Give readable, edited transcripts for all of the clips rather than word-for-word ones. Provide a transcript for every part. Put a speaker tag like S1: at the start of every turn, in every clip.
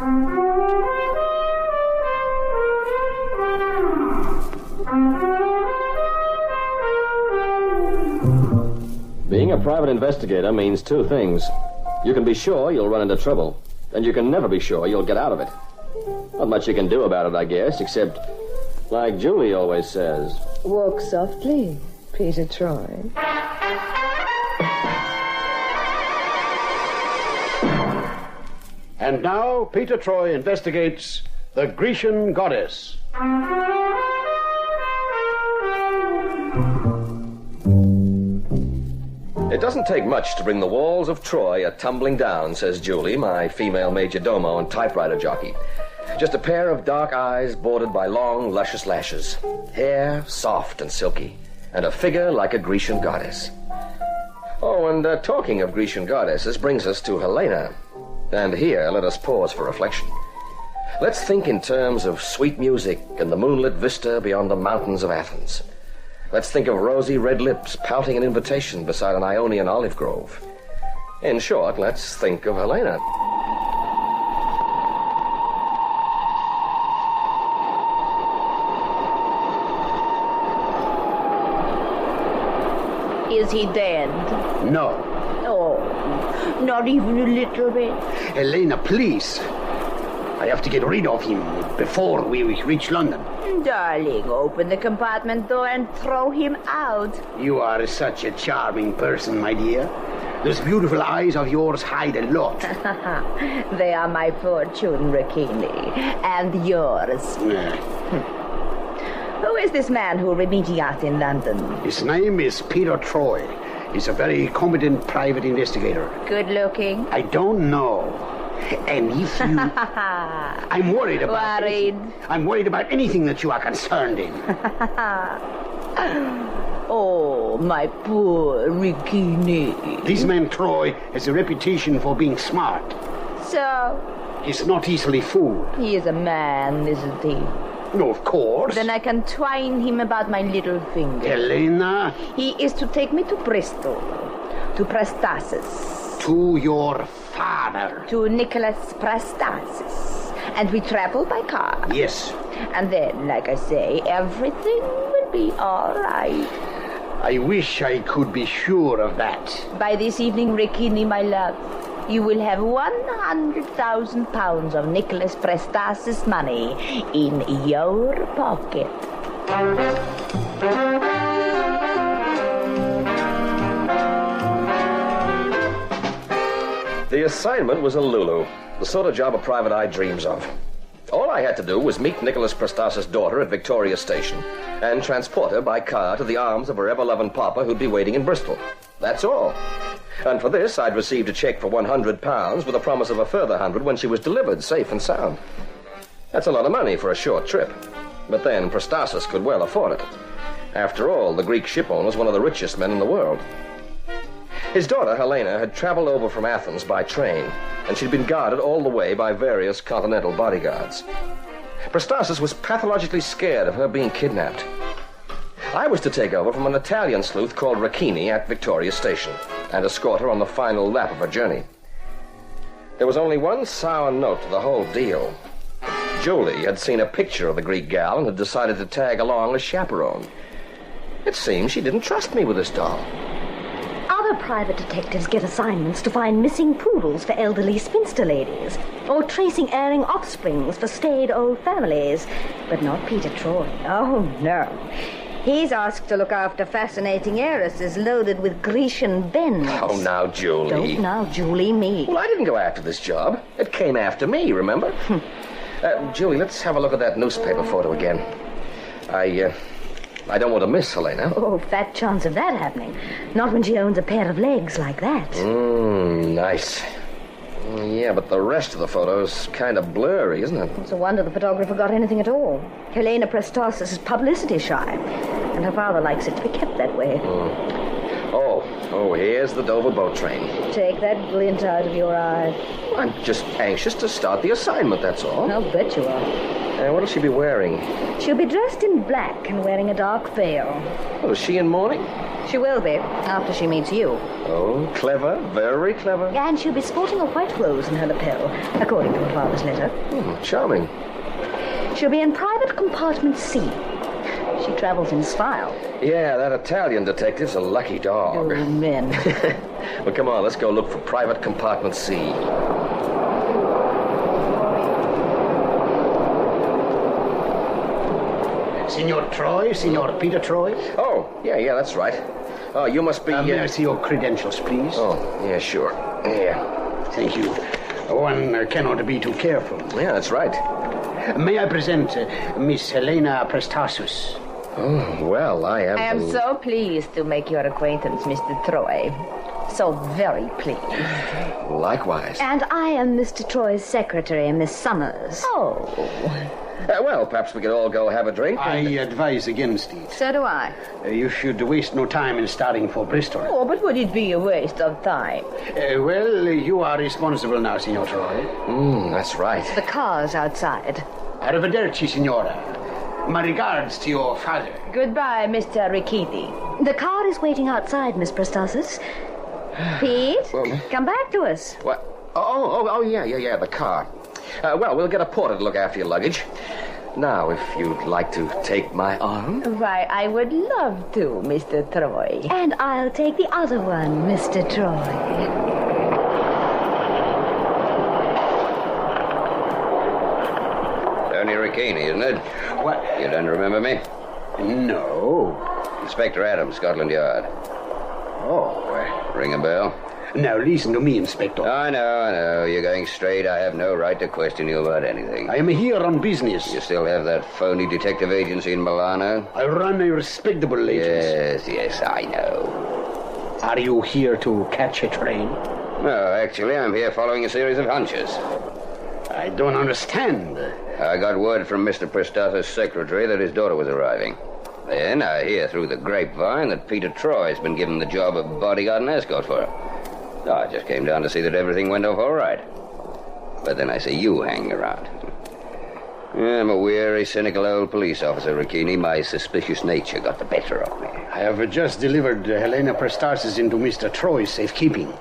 S1: Being a private investigator means two things. You can be sure you'll run into trouble, and you can never be sure you'll get out of it. Not much you can do about it, I guess, except, like Julie always says,
S2: walk softly, Peter Troy.
S3: And now, Peter Troy investigates the Grecian goddess.
S1: It doesn't take much to bring the walls of Troy a-tumbling down, says Julie, my female major domo and typewriter jockey. Just a pair of dark eyes bordered by long, luscious lashes, hair soft and silky, and a figure like a Grecian goddess. Oh, and talking of Grecian goddesses brings us to Helena. And here, let us pause for reflection. Let's think in terms of sweet music and the moonlit vista beyond the mountains of Athens. Let's think of rosy red lips pouting an invitation beside an Ionian olive grove. In short, let's think of Helena.
S2: Is he dead?
S3: No.
S2: Oh, not even a little bit.
S3: Helena, please. I have to get rid of him before we reach London.
S2: Darling, open the compartment door and throw him out.
S3: You are such a charming person, my dear. Those beautiful eyes of yours hide a lot.
S2: They are my fortune, Ricchini. And yours. Who is this man who will be meeting us in London?
S3: His name is Peter Troy. He's a very competent private investigator.
S2: Good looking?
S3: I don't know. And if you... I'm worried about...
S2: Worried?
S3: I'm worried about anything that you are concerned in.
S2: Oh, my poor Ricchini.
S3: This man Troy has a reputation for being smart.
S2: So?
S3: He's not easily fooled.
S2: He is a man, isn't he?
S3: No, of course.
S2: Then I can twine him about my little finger.
S3: Helena?
S2: He is to take me to Bristol, to Prestasis.
S3: To your father.
S2: To Nicholas Prestasis. And we travel by car.
S3: Yes.
S2: And then, like I say, everything will be all right.
S3: I wish I could be sure of that.
S2: By this evening, Ricchini, my love, you will have 100,000 pounds of Nicholas Prestasis money in your pocket.
S1: The assignment was a Lulu, the sort of job a private eye dreams of. All I had to do was meet Nicholas Prestasis' daughter at Victoria Station and transport her by car to the arms of her ever-loving papa who'd be waiting in Bristol. That's all. And for this, I'd received a check for £100 with a promise of a further 100 when she was delivered, safe and sound. That's a lot of money for a short trip. But then Prestasis could well afford it. After all, the Greek shipowner was one of the richest men in the world. His daughter, Helena, had traveled over from Athens by train, and she'd been guarded all the way by various continental bodyguards. Prestasis was pathologically scared of her being kidnapped. I was to take over from an Italian sleuth called Ricchini at Victoria Station and escort her on the final lap of her journey. There was only one sour note to the whole deal. Julie had seen a picture of the Greek gal and had decided to tag along as chaperone. It seems she didn't trust me with this doll.
S4: Other private detectives get assignments to find missing poodles for elderly spinster ladies, or tracing erring offsprings for staid old families, but not Peter Troy.
S2: Oh, no. He's asked to look after fascinating heiresses loaded with Grecian bends.
S1: Oh, now, Julie.
S4: Don't now, Julie, me.
S1: Well, I didn't go after this job. It came after me, remember? Julie, let's have a look at that newspaper photo again. I don't want to miss Helena.
S4: Oh, fat chance of that happening. Not when she owns a pair of legs like that.
S1: Nice. Yeah, but the rest of the photo's kind of blurry, isn't it?
S4: It's a wonder the photographer got anything at all. Helena Prestasis is publicity shy, and her father likes it to be kept that way.
S1: Oh, Oh, here's the Dover boat train.
S4: Take that glint out of your eye.
S1: I'm just anxious to start the assignment, that's all.
S4: I'll bet you are.
S1: What'll she be wearing?
S4: She'll be dressed in black and wearing a dark veil.
S1: Oh, is she in mourning?
S4: She will be, after she meets you.
S1: Oh, clever, very clever.
S4: And she'll be sporting a white rose in her lapel, according to her father's letter.
S1: Charming.
S4: She'll be in private compartment C. She travels in style.
S1: Yeah, that Italian detective's a lucky dog.
S4: Oh, men.
S1: Well, come on, let's go look for private compartment C.
S3: Signor Troy, Signor Peter Troy.
S1: Oh, yeah, that's right. Oh, you must be...
S3: May I see your credentials, please?
S1: Oh, yeah, sure. Yeah.
S3: Thank you. One cannot be too careful.
S1: Yeah, that's right.
S3: May I present Miss Helena Prestasus?
S1: Oh, well, I am
S2: so pleased to make your acquaintance, Mr. Troy. So very pleased.
S1: Likewise.
S4: And I am Mr. Troy's secretary, Miss Summers.
S2: Oh,
S1: Well, perhaps we could all go have a drink.
S3: I advise against it.
S2: so do I.
S3: You should waste no time in starting for Bristol.
S2: Oh, but would it be a waste of time?
S3: Well, you are responsible now, Signor Troy.
S1: That's right.
S2: The car's outside.
S3: Arrivederci, Signora. My regards to your father.
S2: Goodbye, Mr. Ricchetti.
S4: The car is waiting outside, Miss Prestasis. Pete, come back to us.
S1: What? Oh, yeah, the car. Well, we'll get a porter to look after your luggage. Now, if you'd like to take my arm.
S2: Why, I would love to, Mr. Troy.
S4: And I'll take the other one, Mr. Troy.
S5: Tony Ricchetti, isn't it?
S3: What?
S5: You don't remember me?
S3: No.
S5: Inspector Adams, Scotland Yard.
S3: Oh.
S5: Ring a bell?
S3: Now, listen to me, Inspector.
S5: I know. You're going straight. I have no right to question you about anything.
S3: I am here on business.
S5: You still have that phony detective agency in Milano?
S3: I run a respectable agency.
S5: Yes, I know.
S3: Are you here to catch a train?
S5: No, actually, I'm here following a series of hunches.
S3: I don't understand.
S5: I got word from Mr. Prestasis' secretary that his daughter was arriving. Then I hear through the grapevine that Peter Troy's been given the job of bodyguard and escort for her. So I just came down to see that everything went off all right. But then I see you hanging around. I'm a weary, cynical old police officer, Ricchetti. My suspicious nature got the better of me.
S3: I have just delivered Helena Prestasis into Mr. Troy's safekeeping.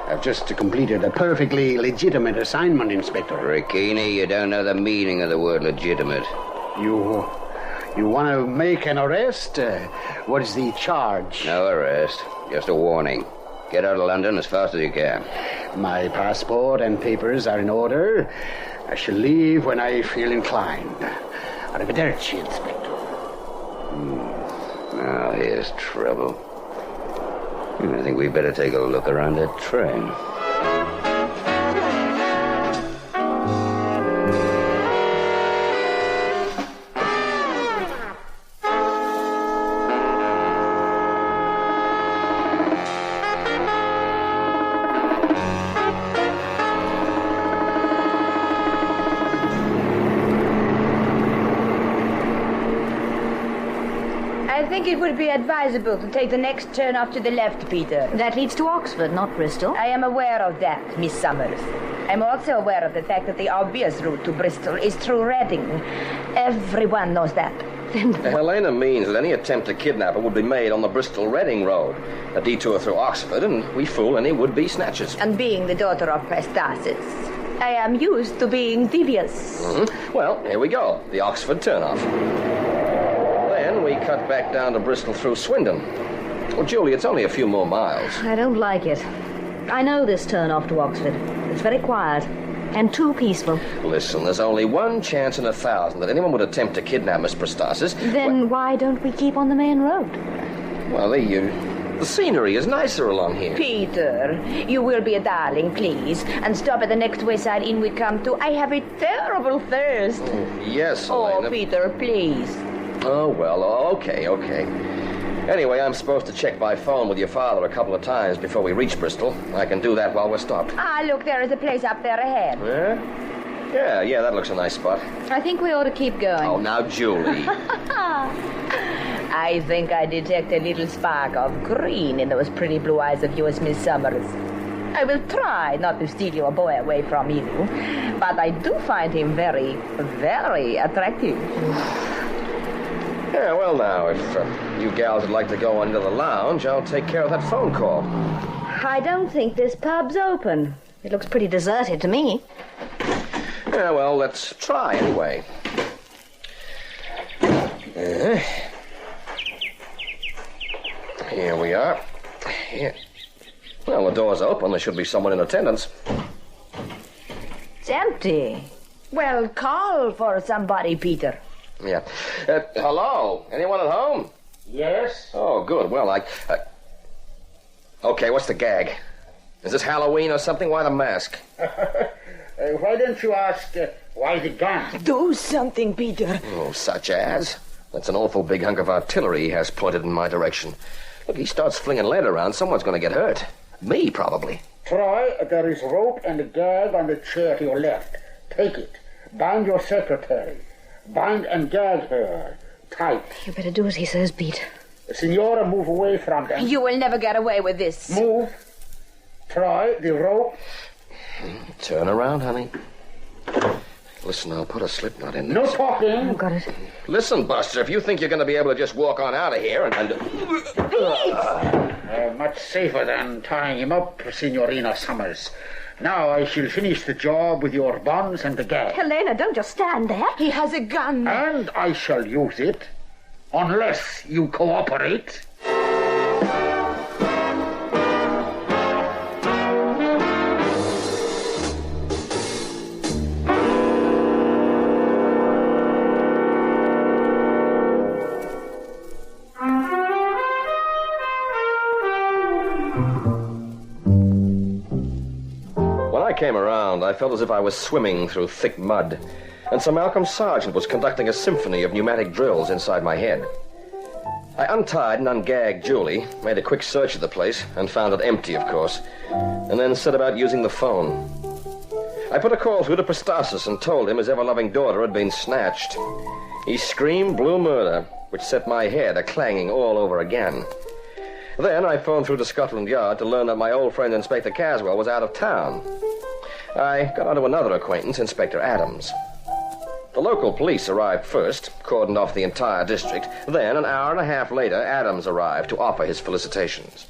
S3: I've just completed a perfectly legitimate assignment, Inspector.
S5: Ricchetti, you don't know the meaning of the word legitimate.
S3: You want to make an arrest? What is the charge?
S5: No arrest. Just a warning. Get out of London as fast as you can.
S3: My passport and papers are in order. I shall leave when I feel inclined. Arrivederci, Inspector.
S5: Now, here's trouble. I think we'd better take a look around that train.
S2: I think it would be advisable to take the next turn off to the left, Peter.
S4: That leads to Oxford, not Bristol.
S2: I am aware of that, Miss Summers. I'm also aware of the fact that the obvious route to Bristol is through Reading. Everyone knows that.
S1: Helena means that any attempt to kidnap her would be made on the Bristol-Reading road, a detour through Oxford, and we fool any would-be snatchers.
S2: And being the daughter of Prestasis, I am used to being devious.
S1: Well, here we go, the Oxford turnoff. Then we cut back down to Bristol through Swindon. Well, Julie, it's only a few more miles.
S4: I don't like it. I know this turn off to Oxford. It's very quiet and too peaceful.
S1: Listen, there's only one chance in 1,000 that anyone would attempt to kidnap Miss Prestasis.
S4: Then why don't we keep on the main road?
S1: Well, the scenery is nicer along here.
S2: Peter, you will be a darling, please, and stop at the next wayside inn we come to. I have a terrible thirst.
S1: Yes,
S2: Oh,
S1: Helena.
S2: Peter, please.
S1: Oh, well, okay. Anyway, I'm supposed to check by phone with your father a couple of times before we reach Bristol. I can do that while we're stopped.
S2: Ah, look, there is a place up there ahead.
S1: Yeah, that looks a nice spot.
S2: I think we ought to keep going.
S1: Oh, now, Julie.
S2: I think I detect a little spark of green in those pretty blue eyes of yours, Miss Summers. I will try not to steal your boy away from you, but I do find him very, very attractive.
S1: Yeah, well, now, if you gals would like to go into the lounge, I'll take care of that phone call.
S4: I don't think this pub's open. It looks pretty deserted to me.
S1: Yeah, well, let's try anyway. Here we are. Here. Well, the door's open. There should be someone in attendance.
S2: It's empty. Well, call for somebody, Peter.
S1: Yeah. Hello? Anyone at home?
S3: Yes?
S1: Oh, good. Well, Okay, what's the gag? Is this Halloween or something? Why the mask?
S3: Why don't you ask, why the gun?
S2: Do something, Peter.
S1: Oh, such as? That's an awful big hunk of artillery he has pointed in my direction. Look, he starts flinging lead around, someone's going to get hurt. Me, probably.
S3: Troy, there is rope and a gag on the chair to your left. Take it. Bind your secretary. Bind and gag her. Tight.
S4: You better do as he says, Pete.
S3: Signora, move away from them.
S2: You will never get away with this.
S3: Move. Troy, the rope.
S1: Turn around, honey. Listen, I'll put a slip knot in
S3: No
S1: this.
S3: talking.
S4: Oh, got it.
S1: Listen, Buster, if you think you're going to be able to just walk on out of here and...
S3: Much safer than tying him up, Signorina Summers. Now I shall finish the job with your bonds and the gag.
S4: Helena, don't just stand there.
S2: He has a gun.
S3: And I shall use it, unless you cooperate.
S1: Came around, I felt as if I was swimming through thick mud, and Sir Malcolm Sargent was conducting a symphony of pneumatic drills inside my head. I untied and ungagged Julie, made a quick search of the place, and found it empty, of course, and then set about using the phone. I put a call through to Prestasis and told him his ever-loving daughter had been snatched. He screamed blue murder, which set my head a-clanging all over again. Then I phoned through to Scotland Yard to learn that my old friend Inspector Caswell was out of town. I got onto another acquaintance, Inspector Adams. The local police arrived first, cordoned off the entire district. Then, an hour and a half later, Adams arrived to offer his felicitations.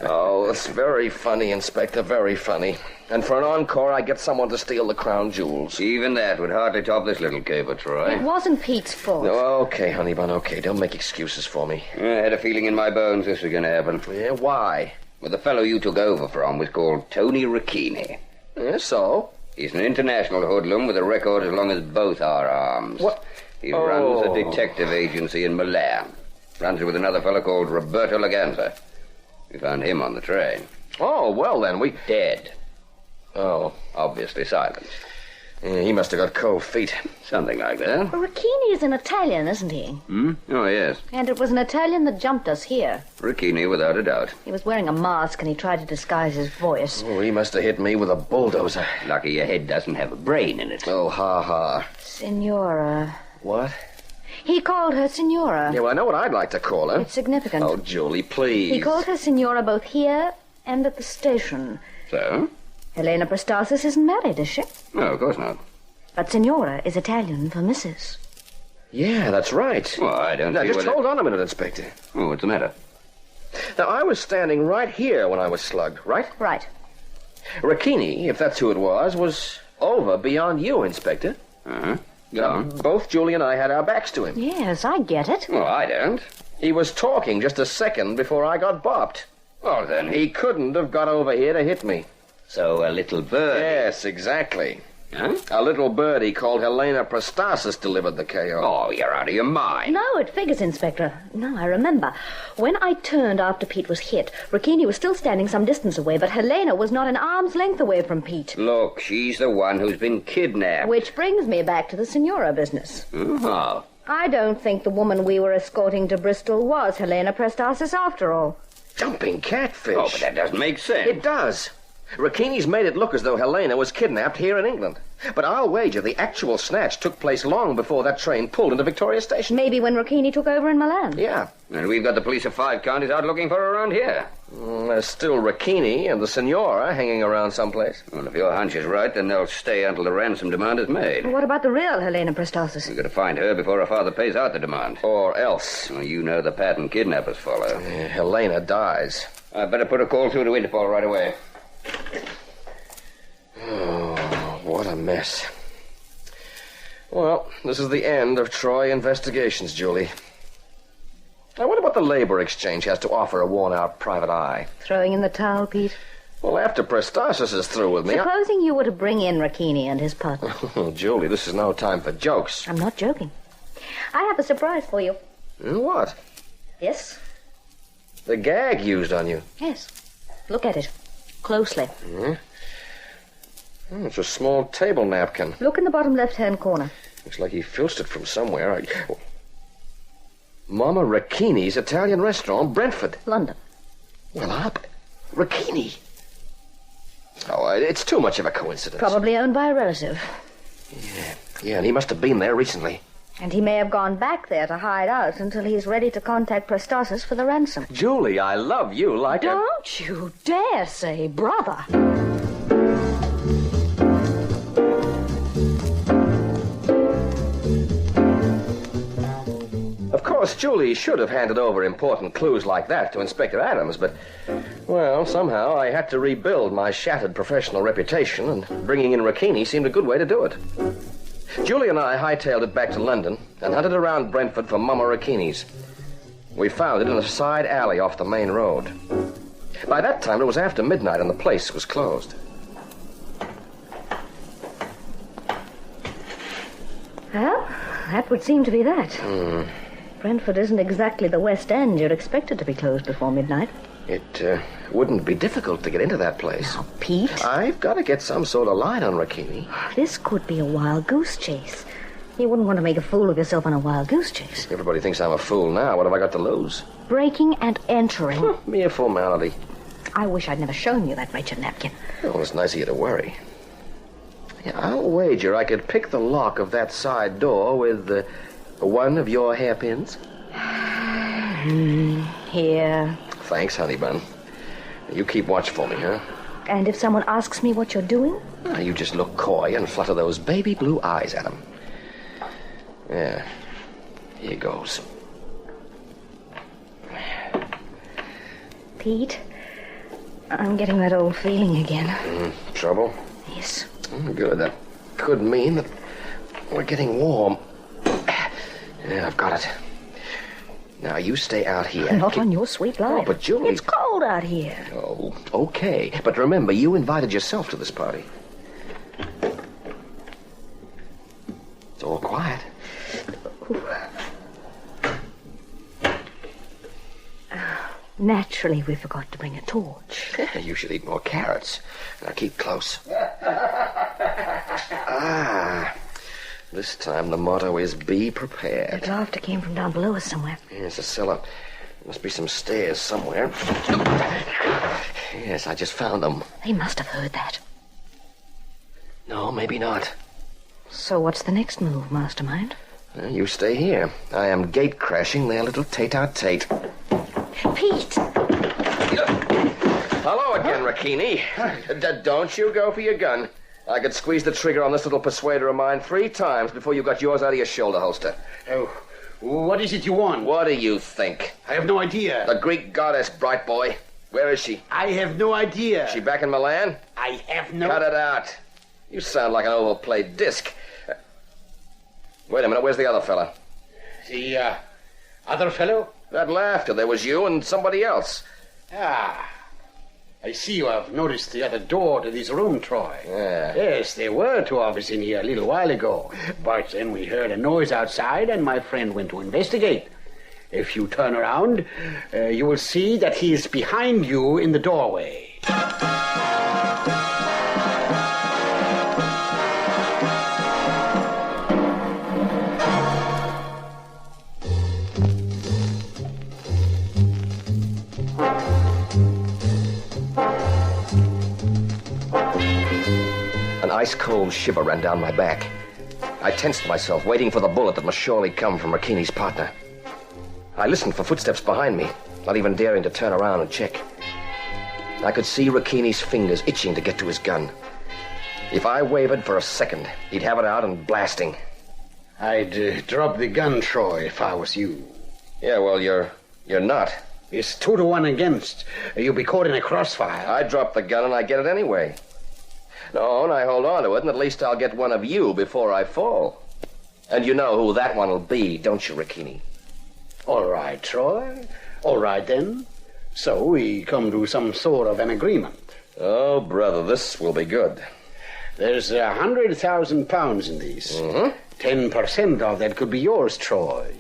S1: Oh, it's very funny, Inspector, very funny. And for an encore, I get someone to steal the crown jewels.
S5: Even that would hardly top this little caper, Troy.
S4: It wasn't Pete's fault.
S1: Oh, okay, honey bun, okay. Don't make excuses for me.
S5: I had a feeling in my bones this was going to happen.
S1: Yeah, why?
S5: Well, the fellow you took over from was called Tony Ricchini.
S1: Yeah, so?
S5: He's an international hoodlum with a record as long as both our arms.
S1: What?
S5: He runs a detective agency in Milan. Runs it with another fellow called Roberto Laganza. We found him on the train.
S1: Oh, well then, we...
S5: Dead.
S1: Oh.
S5: Obviously silent.
S1: Yeah, he must have got cold feet.
S5: Something like that.
S4: Well, Ricchini is an Italian, isn't he?
S5: Hmm? Oh, yes.
S4: And it was an Italian that jumped us here.
S5: Ricchini, without a doubt.
S4: He was wearing a mask and he tried to disguise his voice.
S1: Oh, he must have hit me with a bulldozer.
S5: Lucky your head doesn't have a brain in it.
S1: Oh, ha-ha.
S4: Signora.
S1: What?
S4: He called her Signora.
S1: Yeah, well, I know what I'd like to call her.
S4: It's significant.
S1: Oh, Julie, please.
S4: He called her Signora both here and at the station.
S5: So?
S4: Helena Prestasis isn't married, is she?
S5: No, of course not.
S4: But Signora is Italian for Mrs.
S1: Yeah, that's right.
S5: Well, I don't
S1: Now,
S5: see
S1: just
S5: what
S1: hold on a minute, Inspector.
S5: Oh, what's the matter?
S1: Now, I was standing right here when I was slugged, right?
S4: Right.
S1: Ricchini, if that's who it was over beyond you, Inspector.
S5: Uh-huh. Go on.
S1: Both Julie and I had our backs to him.
S4: Yes, I get it.
S5: Well, I don't.
S1: He was talking just a second before I got bopped.
S5: Well, then,
S1: He couldn't have got over here to hit me.
S5: So a little bird.
S1: Yes, exactly.
S5: Huh?
S1: A little birdie called Helena Prestasis delivered the KO.
S5: Oh, you're out of your mind.
S4: No, it figures, Inspector. No, I remember. When I turned after Pete was hit, Ricchini was still standing some distance away, but Helena was not an arm's length away from Pete.
S5: Look, she's the one who's been kidnapped.
S4: Which brings me back to the Signora business.
S5: Oh.
S4: I don't think the woman we were escorting to Bristol was Helena Prestasis after all.
S1: Jumping catfish.
S5: Oh, but that doesn't make sense.
S1: It does. Ricchini's made it look as though Helena was kidnapped here in England. But I'll wager the actual snatch took place long before that train pulled into Victoria Station.
S4: Maybe when Ricchini took over in Milan.
S1: Yeah.
S5: And we've got the police of 5 counties out looking for her around here.
S1: There's still Ricchini and the Signora hanging around someplace.
S5: Well, if your hunch is right, then they'll stay until the ransom demand is made.
S4: What about the real Helena Prastasis?
S5: We've got to find her before her father pays out the demand.
S1: Or else.
S5: Well, you know the pattern kidnappers follow.
S1: Helena dies.
S5: I'd better put a call through to Interpol right away.
S1: Oh, what a mess. Well, this is the end of Troy investigations, Julie. I wonder what the labor exchange has to offer a worn-out private eye.
S4: Throwing in the towel, Pete?
S1: Well, after Prastasis is through with me...
S4: Supposing you were to bring in Ricchini and his partner.
S1: Julie, this is no time for jokes.
S4: I'm not joking. I have a surprise for you.
S1: What?
S4: Yes?
S1: The gag used on you.
S4: Yes. Look at it. Closely.
S1: It's a small table napkin.
S4: Look in the bottom left-hand corner.
S1: Looks like he filched it from somewhere. Mama Ricchini's Italian restaurant, Brentford.
S4: London.
S1: Well, Ricchini. Oh, it's too much of a coincidence.
S4: Probably owned by a relative.
S1: Yeah, and he must have been there recently.
S4: And he may have gone back there to hide out until he's ready to contact Prastasis for the ransom.
S1: Julie, I love you like
S4: Don't you dare say brother.
S1: Of course, Julie should have handed over important clues like that to Inspector Adams, but, well, somehow I had to rebuild my shattered professional reputation, and bringing in Ricchini seemed a good way to do it. Julie and I hightailed it back to London and hunted around Brentford for Mama Ricchini's. We found it in a side alley off the main road. By that time, it was after midnight and the place was closed.
S4: Well, that would seem to be that. Brentford isn't exactly the West End you'd expect it to be closed before midnight.
S1: It wouldn't be difficult to get into that place.
S4: Now, Pete.
S1: I've got to get some sort of line on Ricchini.
S4: This could be a wild goose chase. You wouldn't want to make a fool of yourself on a wild goose chase.
S1: Everybody thinks I'm a fool now. What have I got to lose?
S4: Breaking and entering.
S1: Mere formality.
S4: I wish I'd never shown you that wretched napkin.
S1: Well, it's nice of you to worry. Yeah, I'll wager I could pick the lock of that side door with one of your hairpins.
S4: Here.
S1: Thanks, honey bun. You keep watch for me, huh?
S4: And if someone asks me what you're doing?
S1: You just look coy and flutter those baby blue eyes at them. Yeah. Here goes.
S4: Pete, I'm getting that old feeling again.
S1: Trouble?
S4: Yes.
S1: Good. That could mean that we're getting warm. Yeah, I've got it. Now, you stay out here.
S4: Not on your sweet life.
S1: Oh, but Julie...
S4: It's cold out here.
S1: Oh, okay. But remember, you invited yourself to this party. It's all quiet.
S4: Naturally, we forgot to bring a torch.
S1: You should eat more carrots. Now, keep close. This time the motto is be prepared.
S4: That laughter came from down below us somewhere.
S1: Yes, a cellar. There must be some stairs somewhere. Yes, I just found them.
S4: They must have heard that.
S1: No, maybe not.
S4: So what's the next move, Mastermind?
S1: You stay here. I am gate crashing their little tete-a-tete.
S4: Pete!
S1: Hello again, Ricchini. Don't you go for your gun. I could squeeze the trigger on this little persuader of mine 3 times before you got yours out of your shoulder holster.
S3: Oh, what is it you want?
S1: What do you think?
S3: I have no idea.
S1: The Greek goddess, bright boy. Where is she?
S3: I have no idea.
S1: She back in Milan?
S3: I have no...
S1: Cut it out. You sound like an overplayed disc. Wait a minute, where's the other fella?
S3: The, other fellow?
S1: That laughter, there was you and somebody else.
S3: Ah, I see you have noticed the other door to this room, Troy.
S1: Yeah.
S3: Yes, there were 2 of us in here a little while ago. But then we heard a noise outside, and my friend went to investigate. If you turn around, you will see that he is behind you in the doorway.
S1: ice-cold shiver ran down my back. I tensed myself, waiting for the bullet that must surely come from Ricchini's partner. I listened for footsteps behind me, not even daring to turn around and check. I could see Ricchini's fingers itching to get to his gun. If I wavered for a second, he'd have it out and blasting.
S3: I'd drop the gun, Troy, if I was you.
S1: Yeah, well, you're not.
S3: It's 2-1 against. You'll be caught in a crossfire.
S1: I drop the gun and I get it anyway. No, and I hold on to it, and at least I'll get one of you before I fall. And you know who that one will be, don't you, Ricchini?
S3: All right, Troy. All right, then. So we come to some sort of an agreement.
S1: Oh, brother, this will be good.
S3: There's 100,000 pounds in these. 10% of that could be yours, Troy.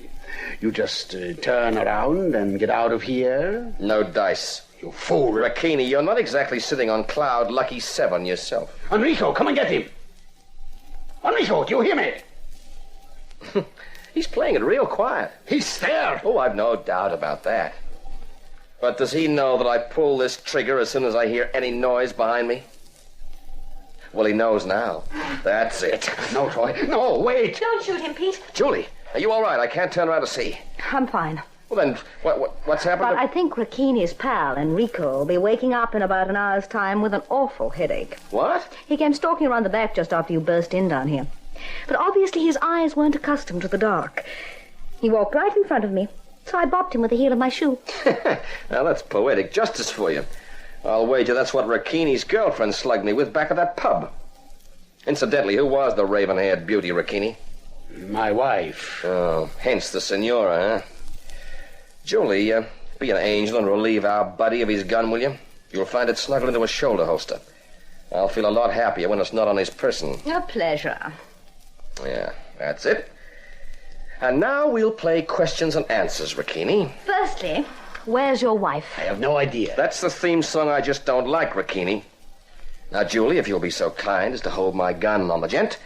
S3: You just turn around and get out of here.
S1: No dice.
S3: You fool.
S1: Ricchini, you're not exactly sitting on cloud lucky 7 yourself.
S3: Enrico, come and get him. Enrico, do you hear me?
S1: He's playing it real quiet.
S3: He's there.
S1: Oh, I've no doubt about that. But does he know that I pull this trigger as soon as I hear any noise behind me? Well, he knows now. That's it.
S3: No, Troy. No, wait.
S4: Don't shoot him, Pete.
S1: Julie, are you all right? I can't turn around to see.
S4: I'm fine.
S1: Well, then, what's happened?
S4: But I think Ricchini's pal, Enrico, will be waking up in about an hour's time with an awful headache.
S1: What?
S4: He came stalking around the back just after you burst in down here. But obviously his eyes weren't accustomed to the dark. He walked right in front of me, so I bopped him with the heel of my shoe.
S1: Now, that's poetic justice for you. I'll wager that's what Ricchini's girlfriend slugged me with back at that pub. Incidentally, who was the raven-haired beauty, Ricchini?
S3: My wife.
S1: Oh, hence the senora, huh? Julie, be an angel and relieve our buddy of his gun, will you? You'll find it snuggled into a shoulder holster. I'll feel a lot happier when it's not on his person.
S2: A pleasure.
S1: Yeah, that's it. And now we'll play questions and answers, Ricchini.
S4: Firstly, where's your wife?
S3: I have no idea.
S1: That's the theme song I just don't like, Ricchini. Now, Julie, if you'll be so kind as to hold my gun on the gent,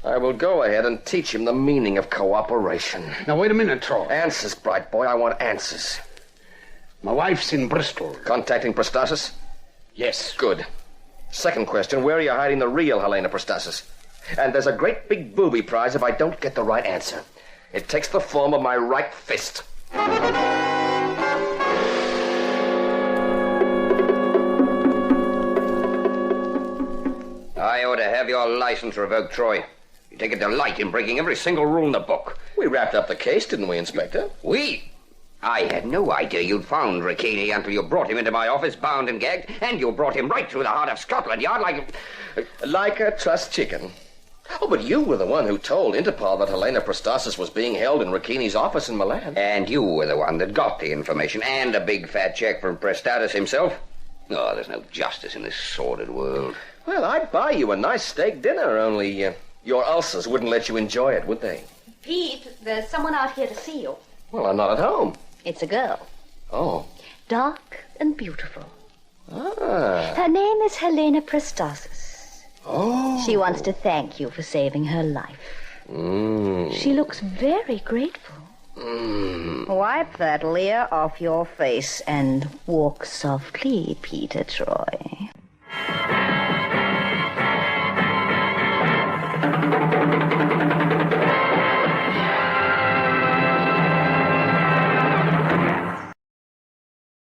S1: I will go ahead and teach him the meaning of cooperation.
S3: Now, wait a minute, Troy.
S1: Answers, bright boy. I want answers.
S3: My wife's in Bristol.
S1: Contacting Prostasis?
S3: Yes.
S1: Good. Second question, where are you hiding the real Helena Prostasis? And there's a great big booby prize if I don't get the right answer. It takes the form of my right fist.
S5: I ought to have your license revoked, Troy. You take a delight in breaking every single rule in the book.
S1: We wrapped up the case, didn't we, Inspector?
S5: We? I had no idea you'd found Ricchini until you brought him into my office bound and gagged, and you brought him right through the heart of Scotland Yard
S1: like a trussed chicken. Oh, but you were the one who told Interpol that Helena Prostasis was being held in Ricchini's office in Milan.
S5: And you were the one that got the information, and a big fat check from Prestatis himself. Oh, there's no justice in this sordid world.
S1: Well, I'd buy you a nice steak dinner, only your ulcers wouldn't let you enjoy it, would they?
S4: Pete, there's someone out here to see you.
S1: Well, I'm not at home.
S4: It's a girl.
S1: Oh.
S4: Dark and beautiful.
S1: Ah.
S4: Her name is Helena Prostasis.
S1: Oh.
S4: She wants to thank you for saving her life. She looks very grateful. Wipe that leer off your face and walk softly, Peter Troy.